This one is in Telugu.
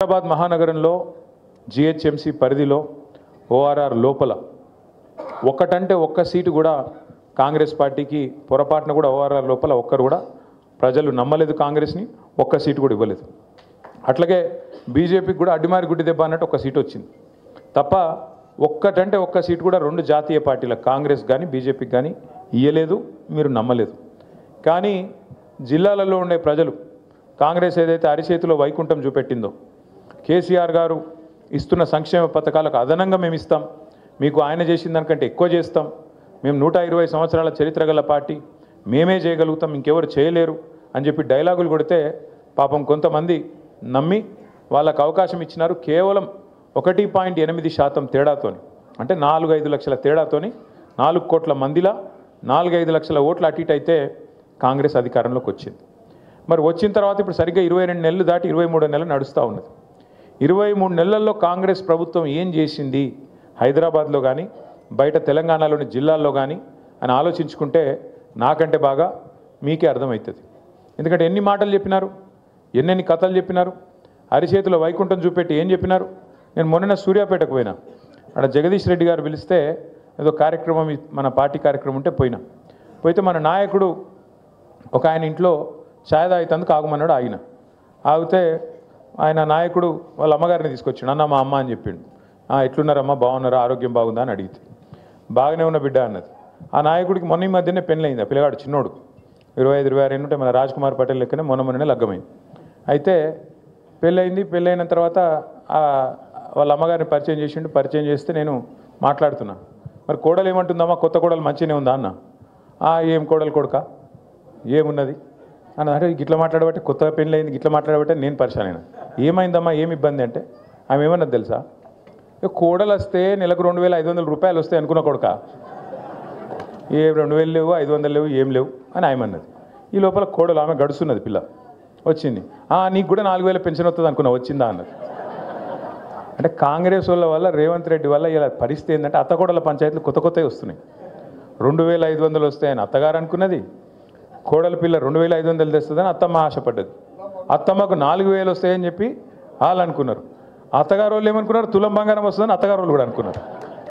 హైదరాబాద్ మహానగరంలో జిహెచ్ఎంసీ పరిధిలో ఓఆర్ఆర్ లోపల ఒక్కటంటే ఒక్క సీటు కూడా కాంగ్రెస్ పార్టీకి పొరపాటున కూడా ఓఆర్ఆర్ లోపల ఒక్కరు కూడా ప్రజలు నమ్మలేదు, కాంగ్రెస్ని ఒక్క సీటు కూడా ఇవ్వలేదు. అట్లాగే బీజేపీకి కూడా అడ్డిమారి గుడ్డి దెబ్బ అన్నట్టు ఒక్క సీటు వచ్చింది తప్ప ఒక్కటంటే ఒక్క సీటు కూడా రెండు జాతీయ పార్టీల కాంగ్రెస్ కానీ బీజేపీకి కానీ ఇయ్యలేదు, మీరు నమ్మలేదు. కానీ జిల్లాలలో ఉండే ప్రజలు కాంగ్రెస్ ఏదైతే అరిచేతిలో వైకుంఠం చూపెట్టిందో, కేసీఆర్ గారు ఇస్తున్న సంక్షేమ పథకాలకు అదనంగా మేము ఇస్తాం, మీకు ఆయన చేసిన దానికంటే ఎక్కువ చేస్తాం, మేము 120 సంవత్సరాల చరిత్ర గల పార్టీ, మేమే చేయగలుగుతాం, ఇంకెవరు చేయలేరు అని చెప్పి డైలాగులు కొడితే పాపం కొంతమంది నమ్మి వాళ్ళకు అవకాశం ఇచ్చినారు. కేవలం 1.8% తేడాతోని, అంటే 4-5 లక్షల తేడాతోని 4 కోట్ల మందిలా 4-5 లక్షల ఓట్లు అటు ఇటు అయితే కాంగ్రెస్ అధికారంలోకి వచ్చింది. మరి వచ్చిన తర్వాత ఇప్పుడు సరిగ్గా 22 నెలలు దాటి 23 నెలలు నడుస్తూ ఉన్నది. 23 నెలల్లో కాంగ్రెస్ ప్రభుత్వం ఏం చేసింది హైదరాబాద్లో కానీ బయట తెలంగాణలోని జిల్లాల్లో కానీ అని ఆలోచించుకుంటే నాకంటే బాగా మీకే అర్థమవుతుంది. ఎందుకంటే ఎన్ని మాటలు చెప్పినారు, ఎన్నెన్ని కథలు చెప్పినారు, అరిచేతిలో వైకుంఠం చూపెట్టి ఏం చెప్పినారు. నేను మొన్న సూర్యాపేటకు పోయినా, అక్కడ జగదీష్ రెడ్డి గారు పిలిస్తే ఏదో కార్యక్రమం, మన పార్టీ కార్యక్రమం ఉంటే పోయితే మన నాయకుడు ఒక ఆయన ఇంట్లో ఛాయ్ తాగుతందుకు ఆగమన్నాడు. ఆగితే ఆయన నాయకుడు వాళ్ళ అమ్మగారిని తీసుకొచ్చాడు. అన్న మా అమ్మ అని చెప్పిండు. ఎట్లున్నారమ్మా, బాగున్నారా, ఆరోగ్యం బాగుందా అని అడిగితే బాగానే ఉన్న బిడ్డ అన్నది. ఆ నాయకుడికి మొన్న ఈ మధ్యనే పెళ్ళయింది. ఆ పిల్లగాడు చిన్నోడు 25-26 ఉంటే మన రాజ్ కుమార్ పటేల్ లెక్కనే మొన్ననే లగ్గమైంది. అయితే పెళ్ళైన తర్వాత వాళ్ళ అమ్మగారిని పరిచయం చేసిండు. పరిచయం చేస్తే నేను మాట్లాడుతున్నా, మరి కోడలు ఏమంటుందమ్మా, కొత్త కోడలు మంచిగానే ఉందా అన్న. ఏం కోడలు కొడుక ఏమున్నది అని అంటే గిట్లా మాట్లాడబట్టే, కొత్తగా పెళ్ళయింది గిట్లా మాట్లాడబట్టే నేను పరిచయం అయినా. ఏమైందమ్మా, ఏమి ఇబ్బంది అంటే ఆమె ఏమన్నది తెలుసా, కోడలు వస్తే నెలకు 2,500 రూపాయలు వస్తాయి అనుకున్న కొడుక, ఏ 2,000 లేవు, 500 లేవు, ఏం లేవు అని ఆయమన్నది. ఈ లోపల కోడలు ఆమె గడుస్తున్నది, పిల్ల వచ్చింది. నీకు కూడా 4,000 పెన్షన్ వస్తుంది అనుకున్నా, వచ్చిందా అన్నది. అంటే కాంగ్రెస్ వాళ్ళ వల్ల, రేవంత్ రెడ్డి వల్ల ఇలా పరిస్థితి ఏంటంటే అత్తకోడల పంచాయతీలు కొత్తవి వస్తున్నాయి. 2,500 వస్తాయని అత్తగారు అనుకున్నది, కోడల పిల్ల 2,500 తెస్తుందని అత్తమ్మ ఆశపడ్డది. అత్తమ్మకు 4,000 వస్తాయని చెప్పి వాళ్ళు అనుకున్నారు. అత్తగారు వాళ్ళు ఏమనుకున్నారు, తులం బంగారం వస్తుందని అత్తగారు వాళ్ళు కూడా అనుకున్నారు.